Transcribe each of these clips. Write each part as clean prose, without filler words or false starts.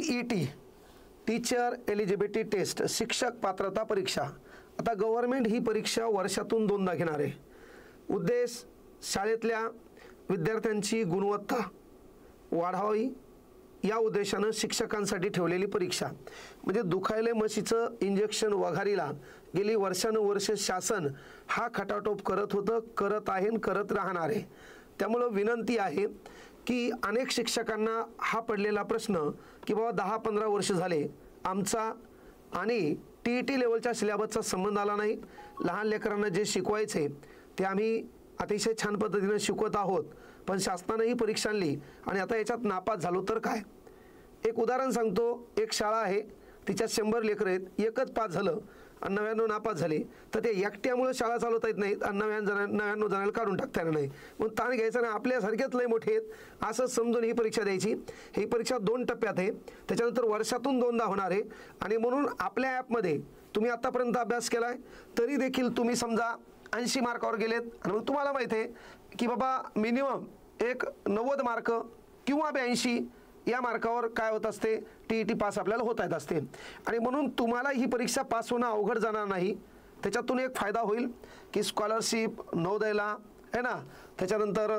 TET teacher eligibility taste शिक्षक पात्रता परीक्षा। आता गव्हर्नमेंट ही परीक्षा वर्षातून 2दा घेणार आहे। उद्देश शाळेतल्या विद्यार्थ्यांची गुणवत्ता वाढावी या उद्देशानं शिक्षकांसाठी ठेवलेली परीक्षा। म्हणजे दुखायले म्हशीचं इंजेक्शन वघारीला गेली वर्षानुवर्ष शासन हा खटाटोप करत होतं, करत आहे आणि करत राहणार आहे। त्यामुळे विनंती आहे की अनेक शिक्षकांना हा पडलेला प्रश्न की बाबा 10-15 वर्ष झाले आमचा आणि TET लेवलच्या सिलेबसचा संबंध आला नाही, लहान लेकरांना जे शिकवायचे ते आम्ही अतिशय छान पद्धतीने शिकवत आहोत, पण शासनाने ही परीक्षा आणली आणि आता याच्यात नापास झालो तर काय। एक उदाहरण सांगतो, एक शाळा आहे तिच्यात 100 लेकरं आहेत, एकच पास झालं आणि 99 नापास झाले, तर ते एकट्यामुळे शाळा चालवता येत नाहीत आणि 99 जणांना काढून टाकता येणार नाही। मग ताण घ्यायचा नाही, आपल्यासारखेच लय मोठे आहेत असं समजून ही परीक्षा द्यायची। ही परीक्षा 2 टप्प्यात आहे, त्याच्यानंतर वर्षातून 2दा होणार आहे। आणि म्हणून आपल्या ॲपमध्ये तुम्ही आतापर्यंत अभ्यास केलाय तरी देखील तुम्ही समजा 80 मार्कावर गेलेत आणि मग तुम्हाला माहिती आहे की बाबा मिनिमम एक 90 मार्क किंवा 82 या मार्कावर काय होत असते, TET पास आपल्याला होता येत असते। आणि म्हणून तुम्हाला ही परीक्षा पास होणं अवघड जाणार नाही। त्याच्यातून एक फायदा होईल की स्कॉलरशिप नवोदयला आहे ना, त्याच्यानंतर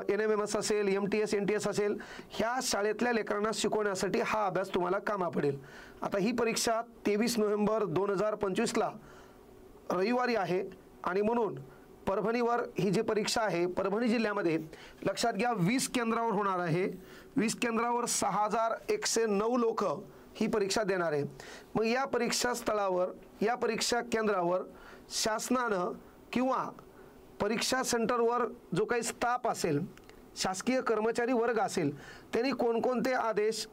NMMS असेल, MTS NTS असेल, ह्या शाळेतल्या लेकरांना शिकवण्यासाठी हा अभ्यास तुम्हाला कामा पडेल। आता ही परीक्षा 23 नोव्हेंबर 2025ला रविवारी आहे आणि म्हणून परभणीवर ही जी परीक्षा आहे परभणी जिल्ह्यामध्ये लक्षात घ्या 20 केंद्रावर होणार आहे। 20 केंद्रावर 6109 लोक ही परीक्षा देणार आहे। मग या परीक्षा स्थळावर या परीक्षा केंद्रावर शासनानं किंवा परीक्षा सेंटरवर जो काही स्टाफ असेल, शासकीय कर्मचारी वर्ग असेल, त्यांनी कोणकोणते आदेश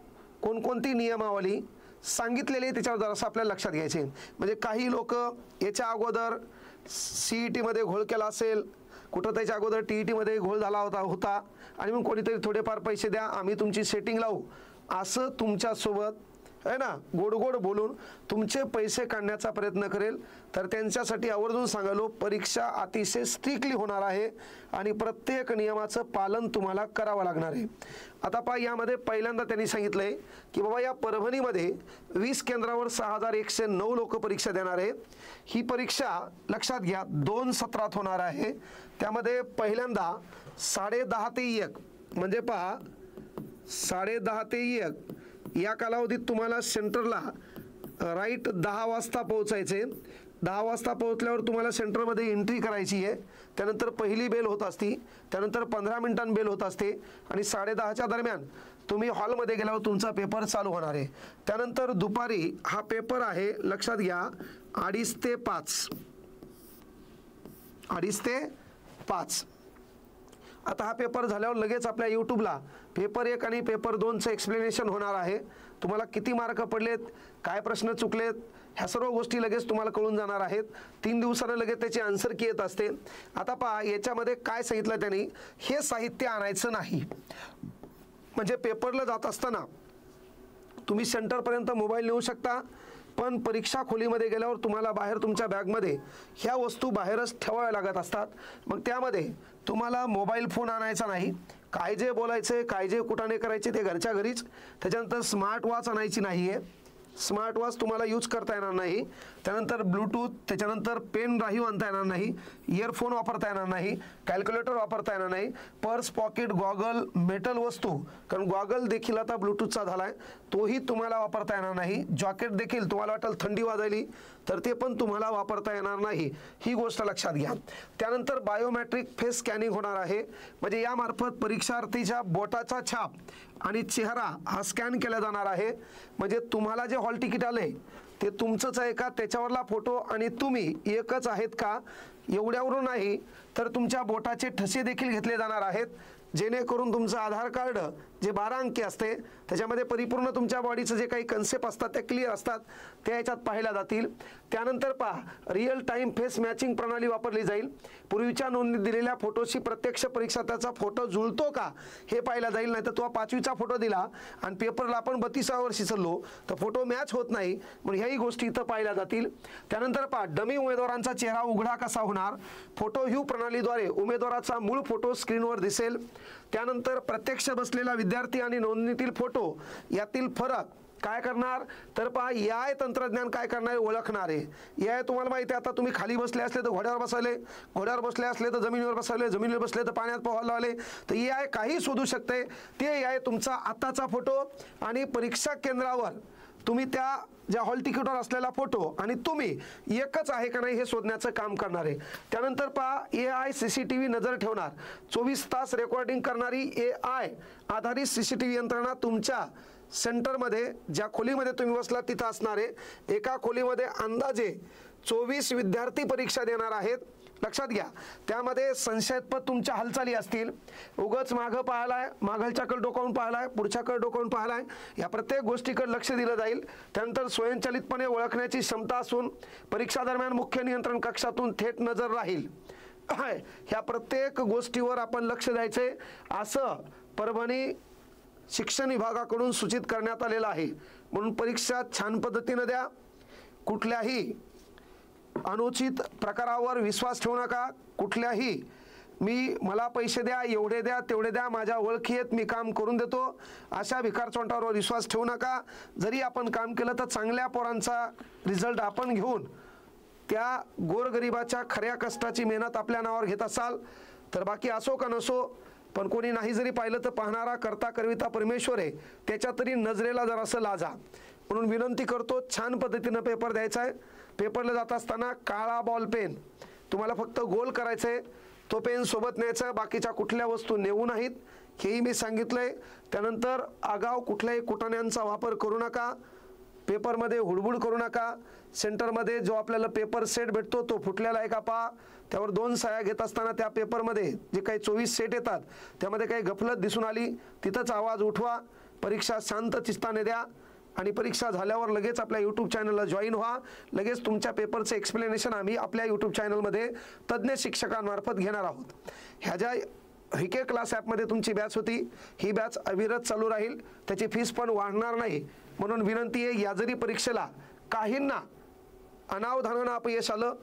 कोणकोणती नियमावली सांगितलेली त्याच्यावर जरासं आपल्याला लक्षात घ्यायचे। म्हणजे काही लोक याच्या अगोदर CET मध्ये घोळ केला असेल, कुठं त्याच्या अगोदर TET मध्ये घोळ झाला होता आणि मग कोणीतरी थोडेफार पैसे द्या आम्ही तुमची सेटिंग लावू असं तुमच्यासोबत आहे ना गोड गोड बोलून तुमचे पैसे काढण्याचा प्रयत्न करेल, तर त्यांच्यासाठी आवर्जून सांगालो परीक्षा अतिशय स्ट्रिक्टली होणार आहे आणि प्रत्येक नियमाचं पालन तुम्हाला करावं लागणार आहे। आता पहा यामध्ये पहिल्यांदा त्यांनी सांगितलंय की बाबा या परभणीमध्ये 20 केंद्रावर 6109 लोक परीक्षा देणार आहे। ही परीक्षा लक्षात घ्या 2 सत्रात होणार आहे। त्यामध्ये पहिल्यांदा 10:30 ते 1 म्हणजे पहा 10:30 ते 1 या कालावधीत तुम्हाला सेंटरला राईट 10 वाजता पोहोचायचे। 10 वाजता पोहोचल्यावर तुम्हाला सेंटरमध्ये एंट्री करायची आहे। त्यानंतर पहिली बेल होत असती, त्यानंतर 15 मिनिटांनी बेल होत असते आणि 10:30च्या दरम्यान तुम्ही हॉलमध्ये गेल्यावर तुमचा पेपर चालू होणार आहे। त्यानंतर दुपारी हा पेपर आहे लक्षात घ्या 2:30 ते 5 2:30 ते 5। आता हा पेपर झाल्यावर लगेच आपल्या यूट्यूबला पेपर 1 आणि पेपर 2चं एक्सप्लेनेशन होणार आहे। तुम्हाला किती मार्क पडलेत, काय प्रश्न चुकलेत, ह्या सर्व गोष्टी लगेच तुम्हाला कळून जाणार आहेत। 3 दिवसानं लगेच त्याची आन्सर की येत असते। आता पहा याच्यामध्ये काय सांगितलं त्यांनी, हे साहित्य आणायचं नाही। म्हणजे पेपरला जात असताना तुम्ही सेंटरपर्यंत मोबाईल नेऊ शकता, पण परीक्षा खोलीमध्ये गेल्यावर तुम्हाला बाहेर तुमच्या बॅगमध्ये ह्या वस्तू बाहेरच ठेवाव्या लागत असतात। मग त्यामध्ये तुम्हाला मोबाईल फोन आणायचा नाही, काय जे बोलायचे काय जे कुठाने करायचे ते घरच्या घरीच। त्याच्यानंतर स्मार्ट वॉच आणायची नाही आहे, स्मार्ट वॉच तुम्हाला यूज करता येणार नाही। त्यानंतर ब्लूटूथ, त्याच्यानंतर पेन ड्राईव्ह आणता येणार नाही, इयरफोन वापरता येणार नाही, कॅल्क्युलेटर वापरता येणार नाही, पर्स पॉकेट गॉगल मेटल वस्तू, कारण गॉगल देखील आता ब्लूटूथचा झाला आहे तोही तुम्हाला वापरता येणार नाही। जॉकेट देखील तुम्हाला वाटेल थंडी वाजायली तर ते पण तुम्हाला वापरता येणार नाही, ही गोष्ट लक्षात घ्या। त्यानंतर बायोमेट्रिक फेस स्कॅनिंग होणार आहे, म्हणजे यामार्फत परीक्षार्थीच्या बोटाचा छाप आणि चेहरा हा स्कॅन केला जाणार आहे। म्हणजे तुम्हाला जे हॉल तिकीट आले ते तुमचंच आहे का, त्याच्यावरला फोटो आणि तुम्ही एकच आहेत का, एवढ्यावरून नाही तर तुमच्या बोटाचे ठसे देखील घेतले जाणार आहेत, जेणेकरून तुमचं आधार कार्ड जे 12 अंकी असते त्याच्यामध्ये परिपूर्ण तुमच्या बॉडीचं जे काही कन्सेप्ट असतात ते क्लिअर असतात, त्या याच्यात पाहिल्या जातील। त्यानंतर पहा रिअल टाइम फेस मॅचिंग प्रणाली वापरली जाईल। पूर्वीच्या नोंदणीत दिलेल्या फोटोशी प्रत्यक्ष परीक्षार्थ्याचा फोटो जुळतो का हे पाहिला जाईल, नाही तर तो 5वीचा फोटो दिला आणि पेपरला आपण 32व्या वर्षी चाललो तर फोटो मॅच होत नाही, म्हणून ह्याही गोष्टी इथं पाहिल्या जातील। त्यानंतर पहा डमी उमेदवारांचा चेहरा उघडा कसा होणार, फोटो व्ह्यू प्रणालीद्वारे उमेदवाराचा मूळ फोटो स्क्रीनवर दिसेल। त्यानंतर प्रत्यक्ष बसलेला विद्यार्थी आणि नोंदणीतील फोटो यातील फरक काय करणार तर पहा AI तंत्रज्ञान काय करणार आहे, ओळखणार आहे. AI तुम्हाला माहिती आहे, आता तुम्ही खाली बसले असले तर घोड्यावर बसवले, घोड्यावर बसले असले तर जमिनीवर बसवले, जमिनीवर बसले तर पाण्यात पोहायला लावले, तर AI काही शोधू शकते. ते AI तुमचा आताचा फोटो आणि परीक्षा केंद्रावर तुम्ही त्या ज्या हॉल तिकीटवर असलेला फोटो आणि तुम्ही एकच आहे का नाही हे शोधण्याचं काम करणार आहे. त्यानंतर पहा AI CCTV नजर ठेवणार, 24 तास रेकॉर्डिंग करणारी AI आधारित CCTV यंत्रणा तुमच्या सेंटरमध्ये ज्या खोलीमध्ये तुम्ही बसला तिथं असणार आहे. एका खोलीमध्ये अंदाजे 24 विद्यार्थी परीक्षा देणार आहेत. लक्षात घ्या, त्यामध्ये संशयास्पद तुमच्या हालचाली असतील, उगाच मागं पाहायलाय, मागलच्याकडे डोकावून पाहायलाय, पुढच्याकडे डोकावून पाहायलाय, या प्रत्येक गोष्टीकडे लक्ष दिलं जाईल. त्यानंतर स्वयंचलितपणे ओळखण्याची क्षमता असून परीक्षा दरम्यान मुख्य नियंत्रण कक्षातून थेट नजर राहील. ह्या प्रत्येक गोष्टीवर आपण लक्ष द्यायचे असं परभणी शिक्षण विभागाकडून सूचित करण्यात आलेलं आहे. म्हणून परीक्षा छान पद्धतीने द्या. कुठल्याही अनुचित प्रकारावर विश्वास ठेवू नका. कुठल्याही मला पैसे द्या, एवढे द्या, तेवढे द्या, माझ्या ओळखी आहेत, मी काम करून देतो, अशा भिकारचोंटावर विश्वास ठेवू नका. जरी आपण काम केलं तर चांगल्या पोरांचा रिझल्ट आपण घेऊन त्या गोरगरिबाच्या खऱ्या कष्टाची मेहनत आपल्या नावावर घेत असाल तर बाकी असो का नसो, पण कोणी नाही जरी पाहिलं तर पाहणारा करता करविता परमेश्वर आहे, त्याच्या तरी नजरेला जरासं लाजा. म्हणून विनंती करतो, छान पद्धतीनं पेपर द्यायचा आहे. पेपरला जात असताना काळा बॉल पेन तुम्हाला फक्त गोल करायचं आहे, तो पेन सोबत न्यायचा, बाकीच्या कुठल्या वस्तू नेऊ नाहीत, हेही मी सांगितलंय. त्यानंतर आगाऊ कुठल्याही कुटाण्यांचा वापर करू नका. पेपरमध्ये हुडबुड करू नका. सेंटरमध्ये जो आपल्याला पेपर सेट भेटतो तो फुटलेला आहे का पहा. त्यावर 2 सह्या घेत असताना त्या पेपरमध्ये जे काही 24 सेट येतात त्यामध्ये काही गफलत दिसून आली, तिथंच आवाज उठवा. परीक्षा शांत चित्ताने द्या आणि परीक्षा झाल्यावर लगेच आपल्या यूट्यूब चॅनलला जॉईन व्हा. लगेच तुमच्या पेपरचं एक्सप्लेनेशन आम्ही आपल्या यूट्यूब चॅनलमध्ये तज्ज्ञ शिक्षकांमार्फत घेणार आहोत. ह्या ज्या VK क्लास ॲपमध्ये तुमची बॅच होती, ही बॅच अविरत चालू राहील. त्याची फीस पण वाढणार नाही. म्हणून विनंती आहे, या जरी परीक्षेला काहींना अनावधानानं अपयश आलं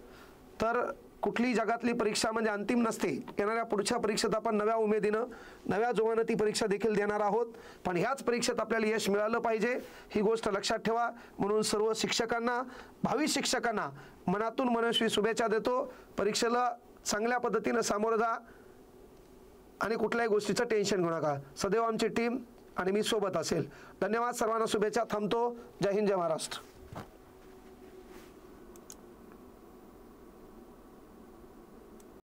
तर कुठली जगातली परीक्षा म्हणजे अंतिम नसते. येणाऱ्या पुढच्या परीक्षेत आपण नव्या उमेदीनं, नव्या जोमानं ती परीक्षा देखील देणार आहोत. पण ह्याच परीक्षेत आपल्याला यश मिळालं पाहिजे, ही गोष्ट लक्षात ठेवा. म्हणून सर्व शिक्षकांना, भावी शिक्षकांना मनातून मनस्वी शुभेच्छा देतो. परीक्षेला चांगल्या पद्धतीनं सामोरं जा आणि कुठल्याही गोष्टीचं टेन्शन घेऊ नका. सदैव आमची टीम आणि मी सोबत असेल. धन्यवाद. सर्वांना शुभेच्छा. थांबतो. जय हिंद, जय महाराष्ट्र.